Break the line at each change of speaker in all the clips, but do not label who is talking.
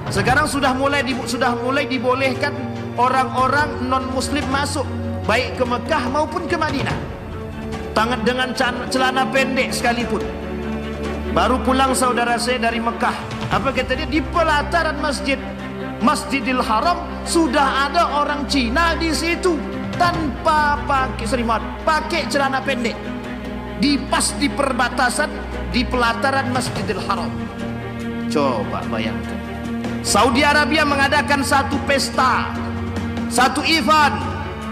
Sekarang sudah mulai dibolehkan orang-orang non-muslim masuk, baik ke Mekah maupun ke Madinah, tangan dengan celana pendek sekalipun. Baru pulang saudara saya dari Mekah, apa kata dia, di pelataran Masjidil Haram sudah ada orang Cina di situ tanpa pakai celana pendek, di perbatasan di pelataran Masjidil Haram. Coba bayangkan, Saudi Arabia mengadakan satu pesta, satu event,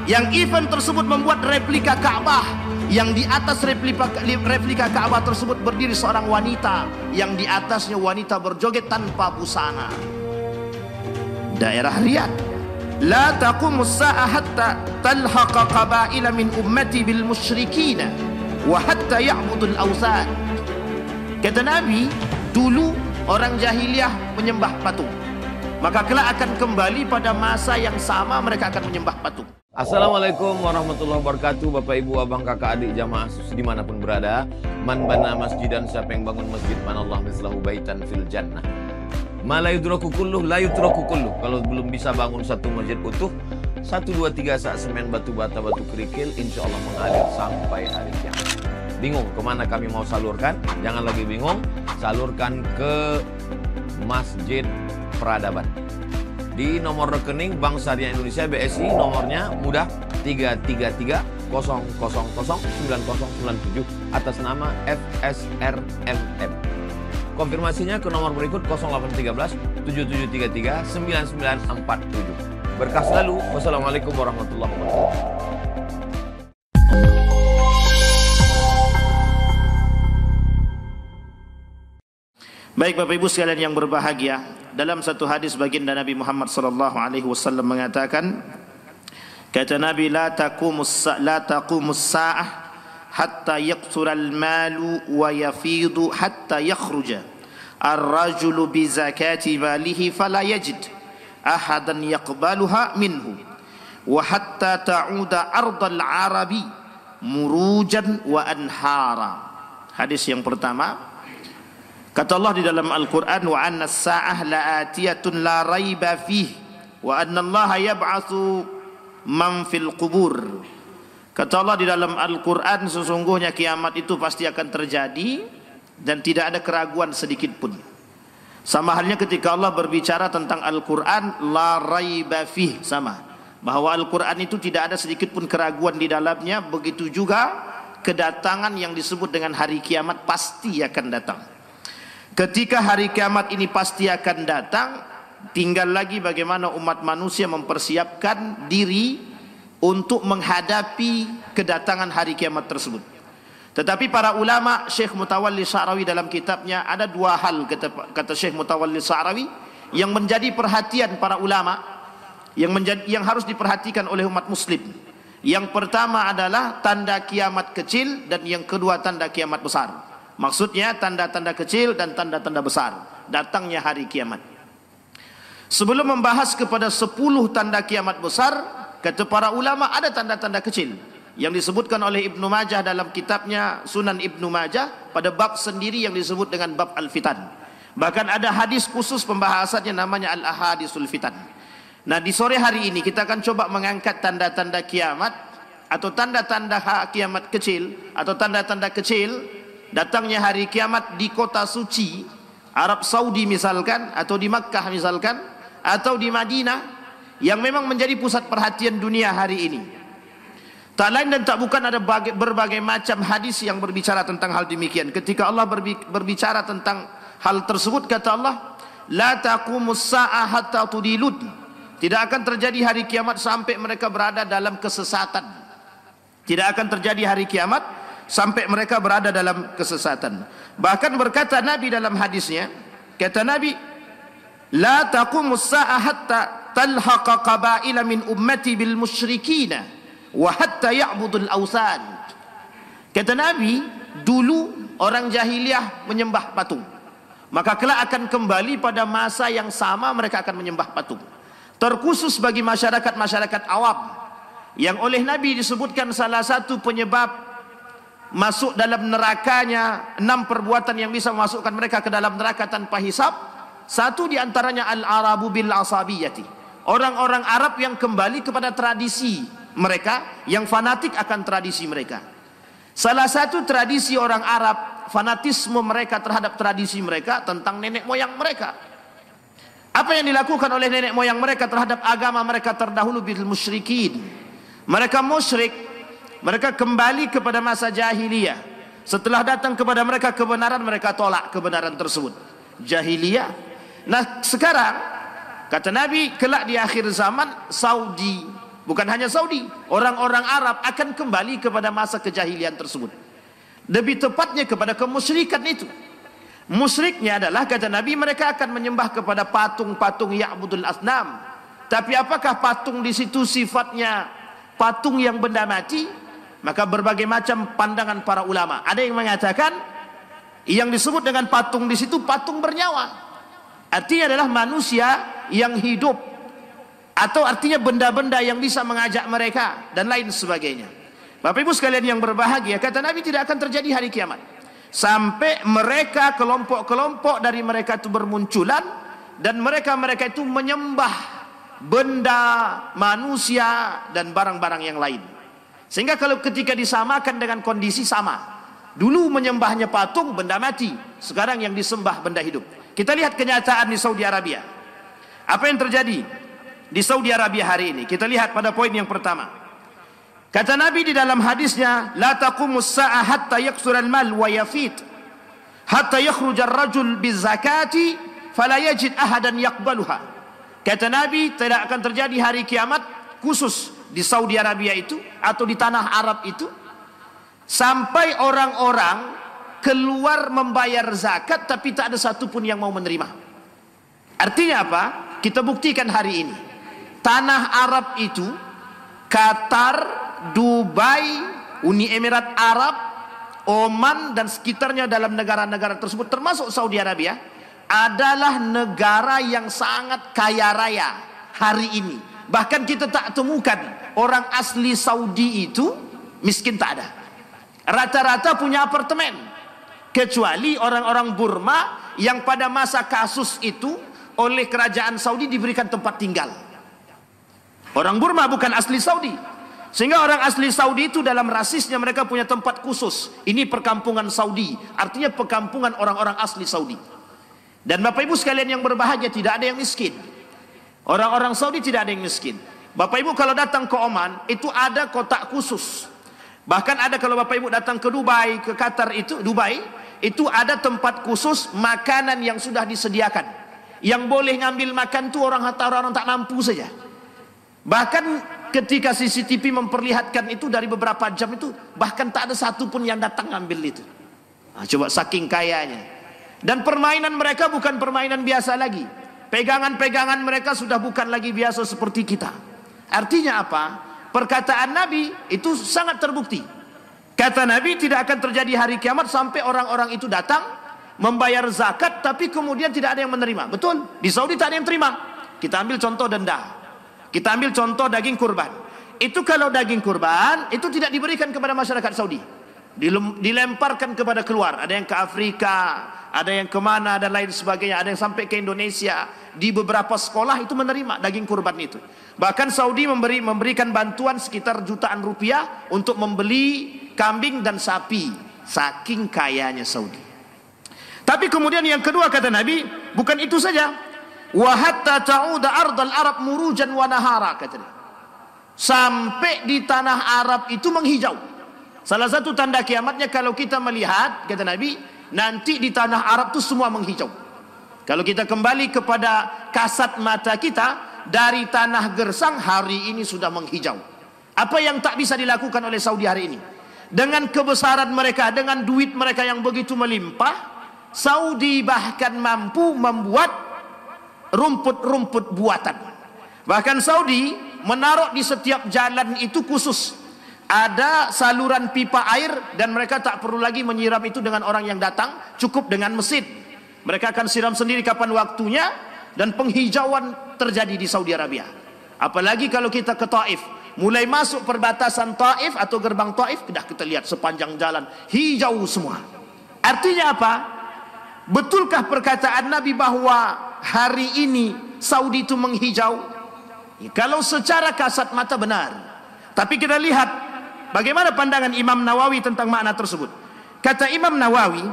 yang event tersebut membuat replika Ka'bah, yang di atas replika Ka'bah tersebut berdiri seorang wanita, yang di atasnya wanita berjoget tanpa busana. Daerah Riyadh. La taqumus sa'ah hatta talhaqa qabaila min ummati bil musyrikin wa hatta ya'budul awthan. Kata Nabi, dulu orang jahiliyah menyembah patung, maka kelak akan kembali pada masa yang sama mereka akan menyembah patung.
Assalamualaikum warahmatullahi wabarakatuh. Bapak ibu abang kakak adik jamaah dimanapun berada. Man bana masjidan, siapa yang bangun masjid, manallah mislahu baitan fil jannah. Ma la yudraku kulluh la yutraku kulluh. Kalau belum bisa bangun satu masjid utuh, 1, 2, 3 sak semen batu bata batu kerikil, insya Allah mengalir sampai hari kiamat. Bingung kemana kami mau salurkan? Jangan lagi bingung, salurkan ke Masjid Peradaban. Di nomor rekening Bank Syariah Indonesia BSI, nomornya mudah 33300009097 atas nama FSRMM. Konfirmasinya ke nomor berikut 0813 7733 9947. Berkah selalu. Wassalamualaikum warahmatullahi wabarakatuh.
Baik Bapak Ibu sekalian yang berbahagia, dalam satu hadis baginda Nabi Muhammad SAW mengatakan, kata Nabi, la taqumus sa'ah hatta yaqtura al-malu wa yafidu hatta yakhruja ar-rajulu bi zakati malihi fala yajid ahadan yaqbaluha minhu wa hatta ta'uda ardal arabi murujan wa anhara. Hadis yang pertama, kata Allah di dalam Al-Quran, wa anna as-sa'ah la'atiyatun la raiba fih wa anna Allah yab'atsu man fil qubur. Kata Allah di dalam Al-Quran, sesungguhnya kiamat itu pasti akan terjadi dan tidak ada keraguan sedikit pun. Sama halnya ketika Allah berbicara tentang Al-Quran, la raiba fih, sama, bahwa Al-Quran itu tidak ada sedikit pun keraguan di dalamnya. Begitu juga kedatangan yang disebut dengan hari kiamat pasti akan datang. Ketika hari kiamat ini pasti akan datang, tinggal lagi bagaimana umat manusia mempersiapkan diri untuk menghadapi kedatangan hari kiamat tersebut. Tetapi para ulama, Syekh Mutawalli Sya'rawi dalam kitabnya, ada dua hal kata Syekh Mutawalli Sya'rawi yang menjadi perhatian para ulama, yang harus diperhatikan oleh umat muslim. Yang pertama adalah tanda kiamat kecil, dan yang kedua tanda kiamat besar. Maksudnya tanda-tanda kecil dan tanda-tanda besar datangnya hari kiamat. Sebelum membahas kepada 10 tanda kiamat besar, kata para ulama ada tanda-tanda kecil yang disebutkan oleh Ibnu Majah dalam kitabnya Sunan Ibnu Majah pada bab sendiri yang disebut dengan bab Al-Fitan. Bahkan ada hadis khusus pembahasannya namanya Al-Ahadisul Fitan. Nah, di sore hari ini kita akan coba mengangkat tanda-tanda kiamat atau tanda-tanda kiamat kecil atau tanda-tanda kecil datangnya hari kiamat di kota suci Arab Saudi misalkan, atau di Makkah misalkan, atau di Madinah, yang memang menjadi pusat perhatian dunia hari ini. Tak lain dan tak bukan ada berbagai macam hadis yang berbicara tentang hal demikian. Ketika Allah berbicara tentang hal tersebut, kata Allah, la taqumus sa'ah hatta tudilud. Tidak akan terjadi hari kiamat sampai mereka berada dalam kesesatan. Tidak akan terjadi hari kiamat sampai mereka berada dalam kesesatan. Bahkan berkata Nabi dalam hadisnya, kata Nabi, la taqumus sa'ah hatta talhaqa qabaila min ummati bil musyrikin wa hatta ya'budul awthan. Kata Nabi, dulu orang jahiliyah menyembah patung, maka kelak akan kembali pada masa yang sama mereka akan menyembah patung. Terkhusus bagi masyarakat awam, yang oleh Nabi disebutkan salah satu penyebab masuk dalam nerakanya 6 perbuatan yang bisa memasukkan mereka ke dalam neraka tanpa hisab Satu di antaranya al-Arabu bil asabiyati. Orang-orang Arab yang kembali kepada tradisi mereka, yang fanatik akan tradisi mereka. Salah satu tradisi orang Arab, fanatisme mereka terhadap tradisi mereka tentang nenek moyang mereka. Apa yang dilakukan oleh nenek moyang mereka terhadap agama mereka terdahulu bil musyrikin. Mereka musyrik, mereka kembali kepada masa jahiliyah. Setelah datang kepada mereka kebenaran, mereka tolak kebenaran tersebut. Jahiliyah. Nah, sekarang kata Nabi, kelak di akhir zaman Saudi, bukan hanya Saudi, orang-orang Arab akan kembali kepada masa kejahilian tersebut. Lebih tepatnya kepada kemusyrikan itu. Musyriknya adalah, kata Nabi, mereka akan menyembah kepada patung-patung ya'budul asnam. Tapi apakah patung di situ sifatnya patung yang benda mati? Maka berbagai macam pandangan para ulama. Ada yang mengatakan yang disebut dengan patung di situ patung bernyawa. Artinya adalah manusia yang hidup, atau artinya benda-benda yang bisa mengajak mereka dan lain sebagainya. Bapak Ibu sekalian yang berbahagia, kata Nabi tidak akan terjadi hari kiamat sampai mereka, kelompok-kelompok dari mereka itu bermunculan, dan mereka-mereka itu menyembah benda, manusia, dan barang-barang yang lain. Sehingga kalau ketika disamakan dengan kondisi sama, dulu menyembahnya patung, benda mati, sekarang yang disembah benda hidup. Kita lihat kenyataan di Saudi Arabia. Apa yang terjadi di Saudi Arabia hari ini? Kita lihat pada poin yang pertama. Kata Nabi di dalam hadisnya, la taqumus sa'ah hatta yaksura al-mal wa yafit, hatta yakhruja ar-rajul bizakati fala yajid ahadan yaqbaluha. Kata Nabi, tidak akan terjadi hari kiamat khusus di Saudi Arabia itu atau di tanah Arab itu sampai orang-orang keluar membayar zakat tapi tak ada satupun yang mau menerima. Artinya apa? Kita buktikan hari ini. Tanah Arab itu, Qatar, Dubai, Uni Emirat Arab, Oman dan sekitarnya, dalam negara-negara tersebut termasuk Saudi Arabia, adalah negara yang sangat kaya raya hari ini. Bahkan kita tak temukan orang asli Saudi itu miskin, tak ada. Rata-rata punya apartemen, kecuali orang-orang Burma yang pada masa kasus itu oleh kerajaan Saudi diberikan tempat tinggal. Orang Burma bukan asli Saudi, sehingga orang asli Saudi itu dalam rasisnya mereka punya tempat khusus. Ini perkampungan Saudi, artinya perkampungan orang-orang asli Saudi. Dan Bapak Ibu sekalian yang berbahagia, tidak ada yang miskin. Orang-orang Saudi tidak ada yang miskin. Bapak Ibu kalau datang ke Oman, itu ada kotak khusus. Bahkan ada kalau Bapak Ibu datang ke Dubai, ke Qatar itu, Dubai, itu ada tempat khusus makanan yang sudah disediakan. Yang boleh ngambil makan itu orang tak mampu saja. Bahkan ketika CCTV memperlihatkan itu dari beberapa jam itu, bahkan tak ada satupun yang datang ngambil itu. Nah, coba saking kayanya. Dan permainan mereka bukan permainan biasa lagi. Pegangan-pegangan mereka sudah bukan lagi biasa seperti kita. Artinya apa? Perkataan Nabi itu sangat terbukti. Kata Nabi, tidak akan terjadi hari kiamat sampai orang-orang itu datang membayar zakat tapi kemudian tidak ada yang menerima. Betul, di Saudi tak ada yang terima. Kita ambil contoh denda. Kita ambil contoh daging kurban. Itu kalau daging kurban itu tidak diberikan kepada masyarakat Saudi, dilemparkan kepada keluar. Ada yang ke Afrika, ada yang kemana dan lain sebagainya. Ada yang sampai ke Indonesia. Di beberapa sekolah itu menerima daging kurban itu. Bahkan Saudi memberikan bantuan sekitar jutaan rupiah untuk membeli kambing dan sapi. Saking kayanya Saudi. Tapi kemudian yang kedua kata Nabi, bukan itu saja. Wa hatta ta'uda ardal Arab murujan wa nahara, kata dia. Sampai di tanah Arab itu menghijau. Salah satu tanda kiamatnya kalau kita melihat, kata Nabi, nanti di tanah Arab itu semua menghijau. Kalau kita kembali kepada kasat mata kita, dari tanah gersang hari ini sudah menghijau. Apa yang tak bisa dilakukan oleh Saudi hari ini? Dengan kebesaran mereka, dengan duit mereka yang begitu melimpah, Saudi bahkan mampu membuat rumput-rumput buatan. Bahkan Saudi menaruh di setiap jalan itu khusus ada saluran pipa air, dan mereka tak perlu lagi menyiram itu dengan orang yang datang, cukup dengan mesin. Mereka akan siram sendiri kapan waktunya, dan penghijauan terjadi di Saudi Arabia. Apalagi kalau kita ke Taif, mulai masuk perbatasan Taif atau gerbang Taif, sudah kita lihat sepanjang jalan hijau semua. Artinya apa? Betulkah perkataan Nabi bahwa hari ini Saudi itu menghijau? Ya, kalau secara kasat mata benar. Tapi kita lihat bagaimana pandangan Imam Nawawi tentang makna tersebut. Kata Imam Nawawi,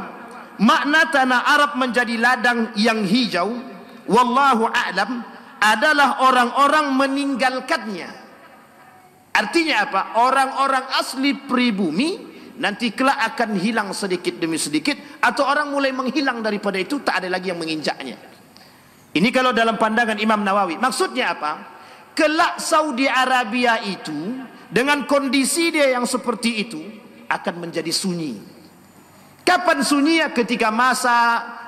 makna tanah Arab menjadi ladang yang hijau, wallahu a'lam, adalah orang-orang meninggalkannya. Artinya apa? Orang-orang asli pribumi nanti kelak akan hilang sedikit demi sedikit, atau orang mulai menghilang daripada itu, tak ada lagi yang menginjaknya. Ini kalau dalam pandangan Imam Nawawi. Maksudnya apa? Kelak Saudi Arabia itu dengan kondisi dia yang seperti itu akan menjadi sunyi. Kapan sunyinya? Ketika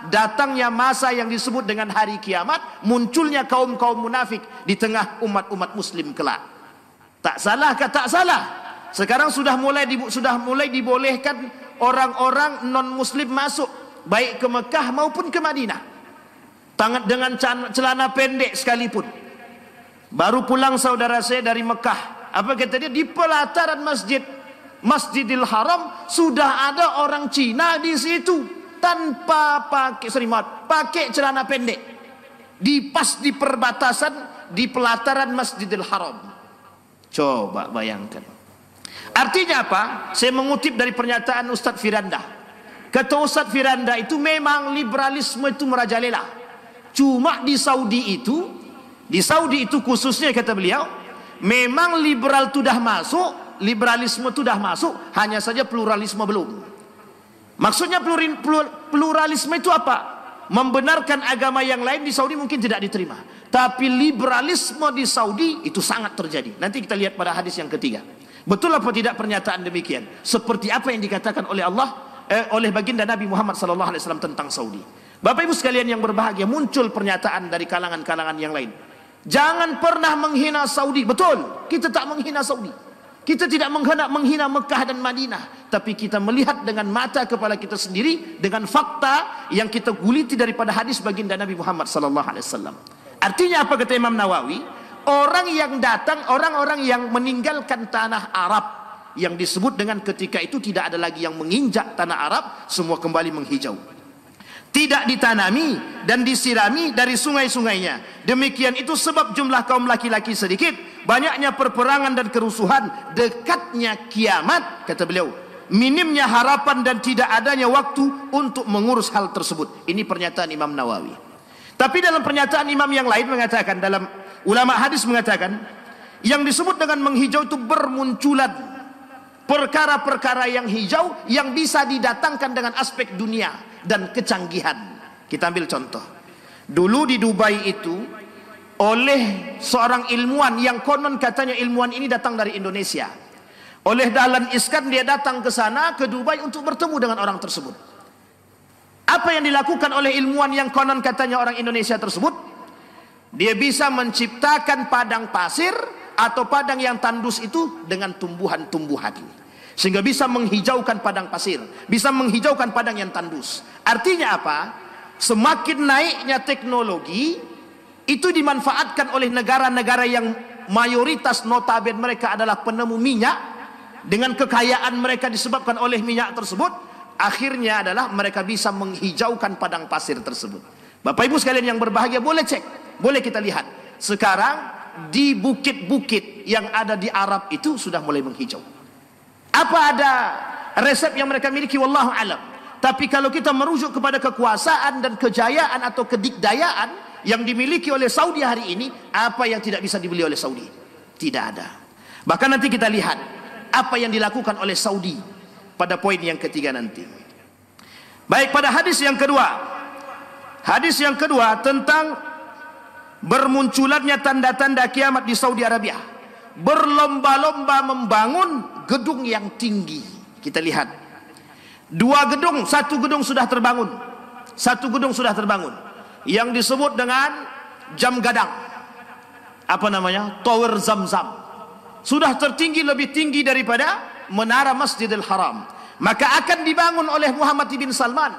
datangnya masa yang disebut dengan hari kiamat, munculnya kaum-kaum munafik di tengah umat-umat muslim kelak. Tak salah ke tak salah? Sekarang sudah mulai dibolehkan orang-orang non muslim masuk baik ke Mekah maupun ke Madinah dengan celana pendek sekalipun. Baru pulang saudara saya dari Mekah, apa kata dia, di pelataran Masjidil Haram sudah ada orang Cina di situ tanpa pakai selimut, pakai celana pendek di perbatasan di pelataran Masjidil Haram. Coba bayangkan. Artinya apa? Saya mengutip dari pernyataan Ustadz Firanda. Kata Ustadz Firanda itu memang liberalisme itu merajalela. Cuma di Saudi itu khususnya kata beliau, memang liberal itu dah masuk, liberalisme itu dah masuk, hanya saja pluralisme belum. Maksudnya pluralisme itu apa? Membenarkan agama yang lain di Saudi mungkin tidak diterima. Tapi liberalisme di Saudi itu sangat terjadi. Nanti kita lihat pada hadis yang ketiga. Betul apa tidak pernyataan demikian? Seperti apa yang dikatakan oleh oleh baginda Nabi Muhammad SAW tentang Saudi. Bapak Ibu sekalian yang berbahagia, muncul pernyataan dari kalangan-kalangan yang lain. Jangan pernah menghina Saudi. Betul, kita tak menghina Saudi. Kita tidak menghina Mekah dan Madinah, tapi kita melihat dengan mata kepala kita sendiri dengan fakta yang kita guliti daripada hadis baginda Nabi Muhammad SAW. Artinya apa kata Imam Nawawi? Orang-orang yang meninggalkan tanah Arab yang disebut dengan ketika itu tidak ada lagi yang menginjak tanah Arab, semua kembali menghijau. Tidak ditanami dan disirami dari sungai-sungainya. Demikian itu sebab jumlah kaum laki-laki sedikit, banyaknya perperangan dan kerusuhan, dekatnya kiamat, kata beliau, minimnya harapan dan tidak adanya waktu untuk mengurus hal tersebut. Ini pernyataan Imam Nawawi. Tapi dalam pernyataan imam yang lain mengatakan, dalam ulama hadis mengatakan, yang disebut dengan menghijau itu bermunculan perkara-perkara yang hijau yang bisa didatangkan dengan aspek dunia dan kecanggihan. Kita ambil contoh. Dulu di Dubai itu, oleh seorang ilmuwan yang konon katanya ilmuwan ini datang dari Indonesia, oleh Dahlan Iskan dia datang ke sana, ke Dubai untuk bertemu dengan orang tersebut. Apa yang dilakukan oleh ilmuwan yang konon katanya orang Indonesia tersebut? Dia bisa menciptakan padang pasir atau padang yang tandus itu dengan tumbuhan-tumbuhan, sehingga bisa menghijaukan padang pasir, bisa menghijaukan padang yang tandus. Artinya apa? Semakin naiknya teknologi itu dimanfaatkan oleh negara-negara yang mayoritas notabene mereka adalah penemu minyak, dengan kekayaan mereka disebabkan oleh minyak tersebut. Akhirnya adalah mereka bisa menghijaukan padang pasir tersebut. Bapak Ibu sekalian yang berbahagia, boleh cek, boleh kita lihat. Sekarang di bukit-bukit yang ada di Arab itu sudah mulai menghijau. Apa ada resep yang mereka miliki? Wallahu alam. Tapi kalau kita merujuk kepada kekuasaan dan kejayaan atau kedikdayaan yang dimiliki oleh Saudi hari ini, apa yang tidak bisa dibeli oleh Saudi? Tidak ada. Bahkan nanti kita lihat apa yang dilakukan oleh Saudi pada poin yang ketiga nanti. Baik, pada hadis yang kedua. Hadis yang kedua tentang bermunculannya tanda-tanda kiamat di Saudi Arabia. Berlomba-lomba membangun gedung yang tinggi. Kita lihat. Satu gedung sudah terbangun. Satu gedung sudah terbangun. Yang disebut dengan jam gadang. Apa namanya? Tower Zam-Zam. Sudah tertinggi, lebih tinggi daripada menara Masjidil Haram. Maka akan dibangun oleh Muhammad bin Salman,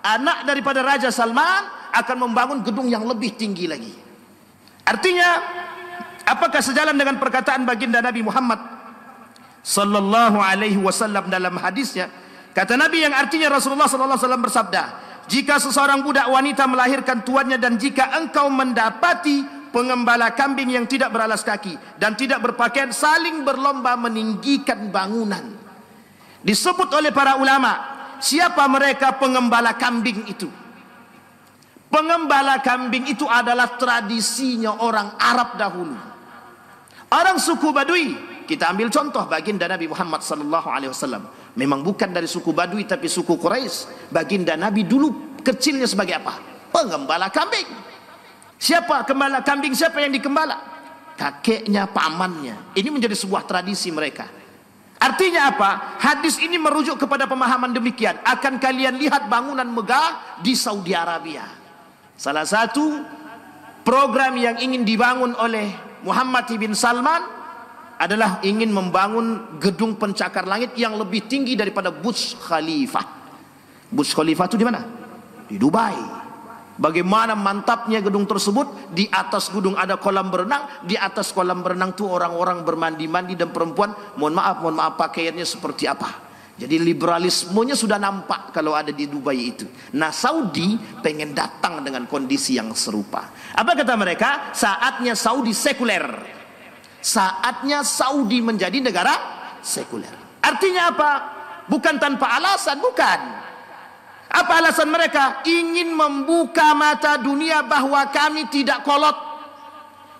anak daripada Raja Salman, akan membangun gedung yang lebih tinggi lagi. Artinya, apakah sejalan dengan perkataan baginda Nabi Muhammad sallallahu alaihi wasallam dalam hadisnya? Kata Nabi yang artinya Rasulullah sallallahu alaihi wasallam bersabda, jika seseorang budak wanita melahirkan tuannya, dan jika engkau mendapati pengembala kambing yang tidak beralas kaki dan tidak berpakaian saling berlomba meninggikan bangunan. Disebut oleh para ulama, siapa mereka pengembala kambing itu? Pengembala kambing itu adalah tradisinya orang Arab dahulu. Orang suku Badui, kita ambil contoh baginda Nabi Muhammad SAW. Memang bukan dari suku Badui tapi suku Quraisy. Baginda Nabi dulu kecilnya sebagai apa? Pengembala kambing. Siapa gembala kambing? Siapa yang dikembala? Kakeknya, pamannya. Ini menjadi sebuah tradisi mereka. Artinya apa? Hadis ini merujuk kepada pemahaman demikian. Akan kalian lihat bangunan megah di Saudi Arabia. Salah satu program yang ingin dibangun oleh Muhammad bin Salman adalah ingin membangun gedung pencakar langit yang lebih tinggi daripada Burj Khalifah. Burj Khalifah itu di mana? Di Dubai. Bagaimana mantapnya gedung tersebut? Di atas gedung ada kolam berenang. Di atas kolam berenang itu orang-orang bermandi-mandi dan perempuan, mohon maaf pakaiannya seperti apa? Jadi liberalismenya sudah nampak kalau ada di Dubai itu. Nah, Saudi pengen datang dengan kondisi yang serupa. Apa kata mereka? Saatnya Saudi sekuler. Saatnya Saudi menjadi negara sekuler. Artinya apa? Bukan tanpa alasan, bukan. Apa alasan mereka? Ingin membuka mata dunia bahwa kami tidak kolot.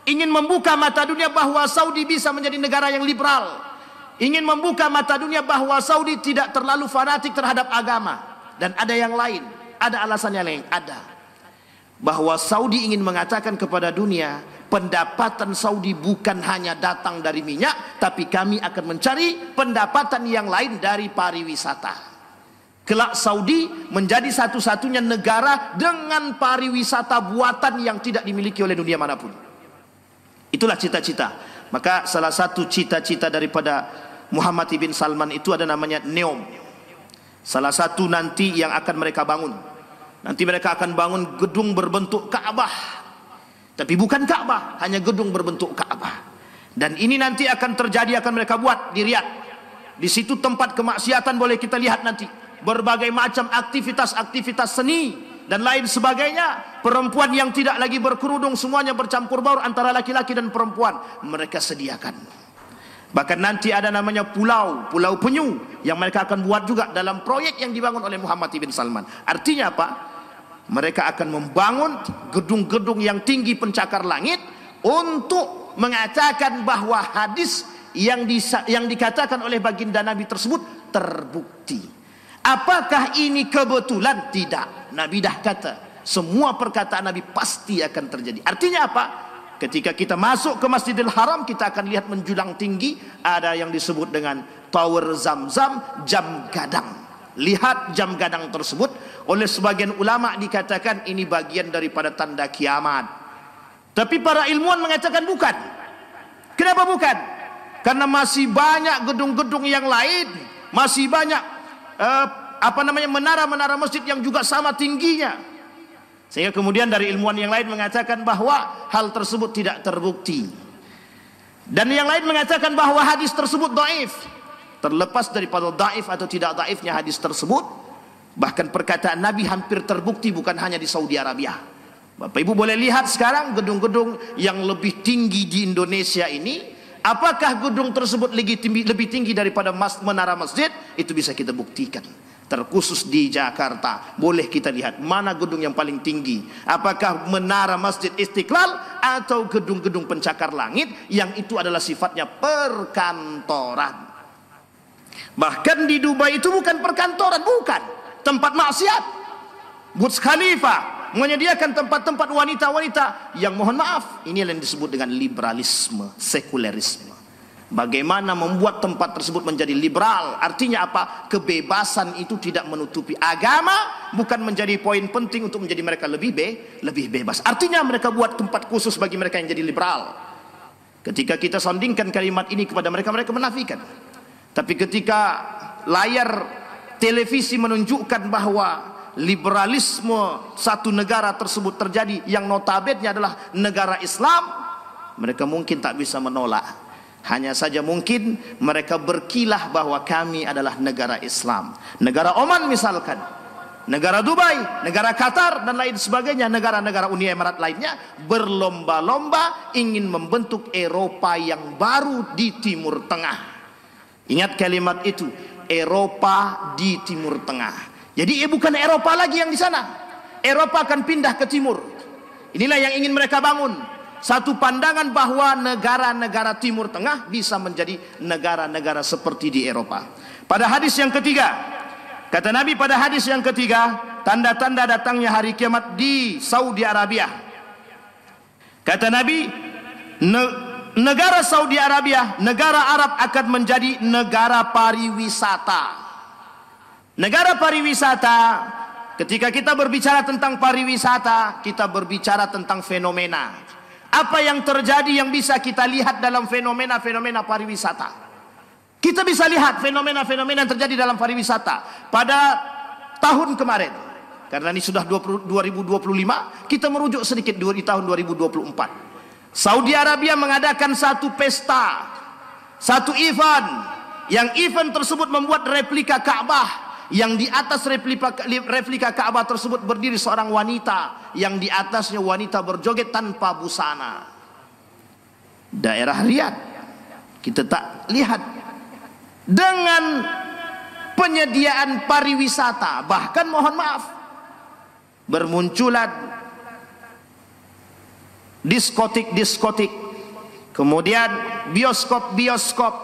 Ingin membuka mata dunia bahwa Saudi bisa menjadi negara yang liberal. Ingin membuka mata dunia bahwa Saudi tidak terlalu fanatik terhadap agama. Dan ada yang lain, ada alasan yang lain, ada. Bahwa Saudi ingin mengatakan kepada dunia, pendapatan Saudi bukan hanya datang dari minyak, tapi kami akan mencari pendapatan yang lain dari pariwisata. Kelak Saudi menjadi satu-satunya negara dengan pariwisata buatan yang tidak dimiliki oleh dunia manapun. Itulah cita-cita. Maka salah satu cita-cita daripada Muhammad bin Salman itu ada namanya Neom. Salah satu nanti yang akan mereka bangun. Nanti mereka akan bangun gedung berbentuk Ka'bah. Tapi bukan Ka'bah, hanya gedung berbentuk Ka'bah. Dan ini nanti akan terjadi, akan mereka buat di Riyadh. Di situ tempat kemaksiatan boleh kita lihat nanti. Berbagai macam aktivitas-aktivitas seni dan lain sebagainya. Perempuan yang tidak lagi berkerudung, semuanya bercampur baur antara laki-laki dan perempuan. Mereka sediakan. Bahkan nanti ada namanya Pulau Penyu yang mereka akan buat juga dalam proyek yang dibangun oleh Muhammad bin Salman. Artinya apa? Mereka akan membangun gedung-gedung yang tinggi pencakar langit untuk mengatakan bahwa hadis yang dikatakan oleh baginda Nabi tersebut terbukti. Apakah ini kebetulan? Tidak. Nabi dah kata, semua perkataan Nabi pasti akan terjadi. Artinya apa? Ketika kita masuk ke Masjidil Haram, kita akan lihat menjulang tinggi ada yang disebut dengan Tower Zamzam, jam gadang. Lihat jam gadang tersebut, oleh sebagian ulama dikatakan ini bagian daripada tanda kiamat. Tapi para ilmuwan mengatakan bukan. Kenapa bukan? Karena masih banyak gedung-gedung yang lain, masih banyak menara-menara masjid yang juga sama tingginya. Sehingga kemudian dari ilmuwan yang lain mengatakan bahwa hal tersebut tidak terbukti. Dan yang lain mengatakan bahwa hadis tersebut dhaif. Terlepas daripada dhaif atau tidak dhaifnya hadis tersebut, bahkan perkataan Nabi hampir terbukti bukan hanya di Saudi Arabia. Bapak Ibu boleh lihat sekarang gedung-gedung yang lebih tinggi di Indonesia ini. Apakah gedung tersebut lebih tinggi daripada menara masjid? Itu bisa kita buktikan. Terkhusus di Jakarta, boleh kita lihat mana gedung yang paling tinggi. Apakah menara Masjid Istiqlal atau gedung-gedung pencakar langit yang itu adalah sifatnya perkantoran. Bahkan di Dubai itu bukan perkantoran, bukan tempat maksiat. Burj Khalifah menyediakan tempat-tempat wanita-wanita yang mohon maaf, ini yang disebut dengan liberalisme, sekulerisme. Bagaimana membuat tempat tersebut menjadi liberal? Artinya apa? Kebebasan itu tidak menutupi agama, bukan menjadi poin penting untuk menjadi mereka lebih bebas. Artinya mereka buat tempat khusus bagi mereka yang jadi liberal. Ketika kita sandingkan kalimat ini kepada mereka, mereka menafikan. Tapi ketika layar televisi menunjukkan bahwa liberalisme satu negara tersebut terjadi yang notabene adalah negara Islam, mereka mungkin tak bisa menolak. Hanya saja mungkin mereka berkilah bahwa kami adalah negara Islam. Negara Oman misalkan, negara Dubai, negara Qatar dan lain sebagainya, negara-negara Uni Emirat lainnya berlomba-lomba ingin membentuk Eropa yang baru di Timur Tengah. Ingat kalimat itu, Eropa di Timur Tengah. Jadi bukan Eropa lagi yang di sana. Eropa akan pindah ke timur. Inilah yang ingin mereka bangun. Satu pandangan bahwa negara-negara Timur Tengah bisa menjadi negara-negara seperti di Eropa. Pada hadis yang ketiga, kata Nabi pada hadis yang ketiga, tanda-tanda datangnya hari kiamat di Saudi Arabia. Kata Nabi, negara Saudi Arabia, negara Arab akan menjadi negara pariwisata. Negara pariwisata, ketika kita berbicara tentang pariwisata, kita berbicara tentang fenomena. Apa yang terjadi yang bisa kita lihat dalam fenomena-fenomena pariwisata? Kita bisa lihat fenomena-fenomena yang terjadi dalam pariwisata pada tahun kemarin. Karena ini sudah 2025, kita merujuk sedikit di tahun 2024. Saudi Arabia mengadakan satu pesta, satu event, yang event tersebut membuat replika Ka'bah. Yang di atas replika Ka'bah tersebut berdiri seorang wanita, yang di atasnya wanita berjoget tanpa busana. Daerah Riyadh, kita tak lihat. Dengan penyediaan pariwisata, bahkan mohon maaf, bermunculan diskotik-diskotik, kemudian bioskop-bioskop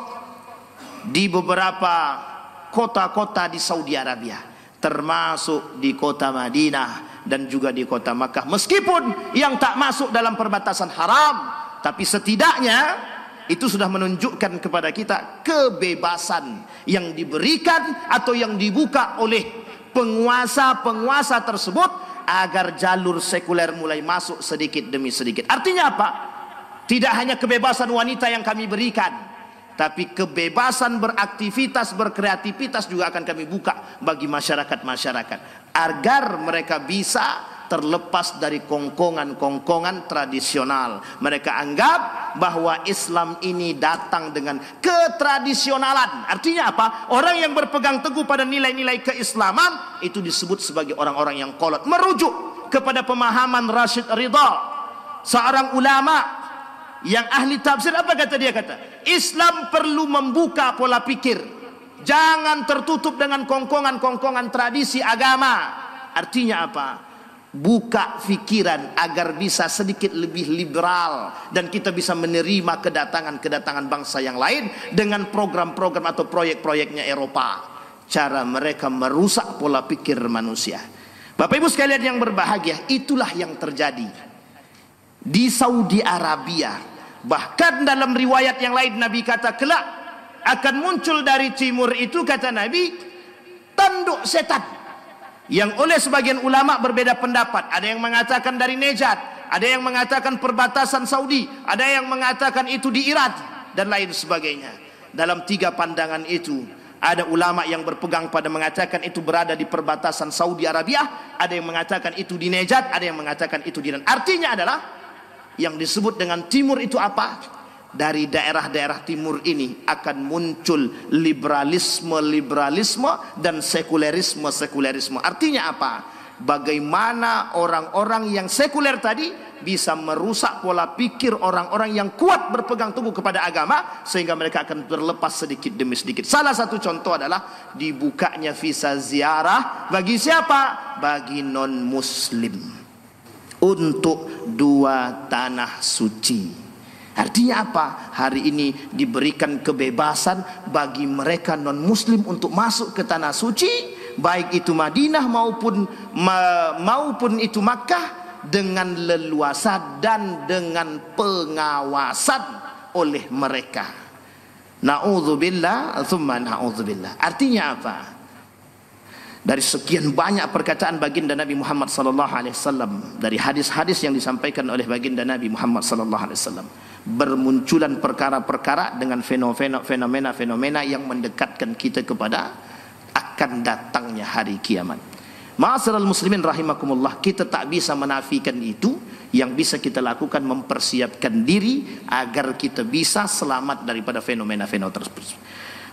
di beberapa kota-kota di Saudi Arabia, termasuk di kota Madinah dan juga di kota Makkah. Meskipun yang tak masuk dalam perbatasan haram, tapi setidaknya itu sudah menunjukkan kepada kita kebebasan yang diberikan atau yang dibuka oleh penguasa-penguasa tersebut agar jalur sekuler mulai masuk sedikit demi sedikit. Artinya apa? Tidak hanya kebebasan wanita yang kami berikan, tapi kebebasan beraktivitas, berkreativitas juga akan kami buka bagi masyarakat-masyarakat, agar mereka bisa terlepas dari kongkongan-kongkongan tradisional. Mereka anggap bahwa Islam ini datang dengan ketradisionalan. Artinya apa? Orang yang berpegang teguh pada nilai-nilai keislaman itu disebut sebagai orang-orang yang kolot. Merujuk kepada pemahaman Rashid Ridha, seorang ulama yang ahli tafsir. Apa kata dia? Kata, Islam perlu membuka pola pikir, jangan tertutup dengan kongkongan-kongkongan tradisi agama. Artinya apa? Buka fikiran agar bisa sedikit lebih liberal, dan kita bisa menerima kedatangan bangsa yang lain dengan program-program atau proyek-proyeknya Eropa. Cara mereka merusak pola pikir manusia. Bapak Ibu sekalian yang berbahagia, itulah yang terjadi di Saudi Arabia. Bahkan dalam riwayat yang lain Nabi kata, kelak akan muncul dari timur itu, kata Nabi, tanduk setan, yang oleh sebagian ulama berbeda pendapat. Ada yang mengatakan dari Nejad, ada yang mengatakan perbatasan Saudi, ada yang mengatakan itu di Iran dan lain sebagainya. Dalam tiga pandangan itu, ada ulama yang berpegang pada mengatakan itu berada di perbatasan Saudi Arabia, ada yang mengatakan itu di Nejad, ada yang mengatakan itu di Iran. Artinya adalah yang disebut dengan timur itu apa? Dari daerah-daerah timur ini akan muncul liberalisme dan sekulerisme. Artinya apa? Bagaimana orang-orang yang sekuler tadi bisa merusak pola pikir orang-orang yang kuat berpegang teguh kepada agama, sehingga mereka akan terlepas sedikit demi sedikit. Salah satu contoh adalah dibukanya visa ziarah bagi siapa? Bagi non-muslim untuk dua tanah suci. Artinya apa? Hari ini diberikan kebebasan bagi mereka non-muslim untuk masuk ke tanah suci, baik itu Madinah maupun itu Makkah, dengan leluasa dan dengan pengawasan oleh mereka. Na'udzubillah, tsumma na'udzubillah. Artinya apa? Dari sekian banyak perkataan baginda Nabi Muhammad sallallahu alaihi wasallam, dari hadis-hadis yang disampaikan oleh baginda Nabi Muhammad sallallahu alaihi wasallam, bermunculan perkara-perkara dengan fenomena-fenomena yang mendekatkan kita kepada akan datangnya hari kiamat. Ma'asyiral muslimin rahimakumullah, kita tak bisa menafikan itu. Yang bisa kita lakukan mempersiapkan diri agar kita bisa selamat daripada fenomena-fenomena tersebut.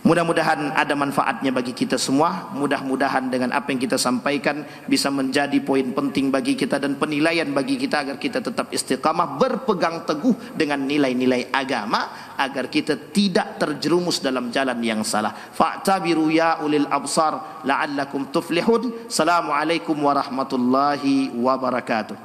Mudah-mudahan ada manfaatnya bagi kita semua. Mudah-mudahan dengan apa yang kita sampaikan bisa menjadi poin penting bagi kita dan penilaian bagi kita agar kita tetap istiqamah, berpegang teguh dengan nilai-nilai agama, agar kita tidak terjerumus dalam jalan yang salah. Fa'tabiru ya ulil absar la'allakum tuflihun. Assalamualaikum warahmatullahi wabarakatuh.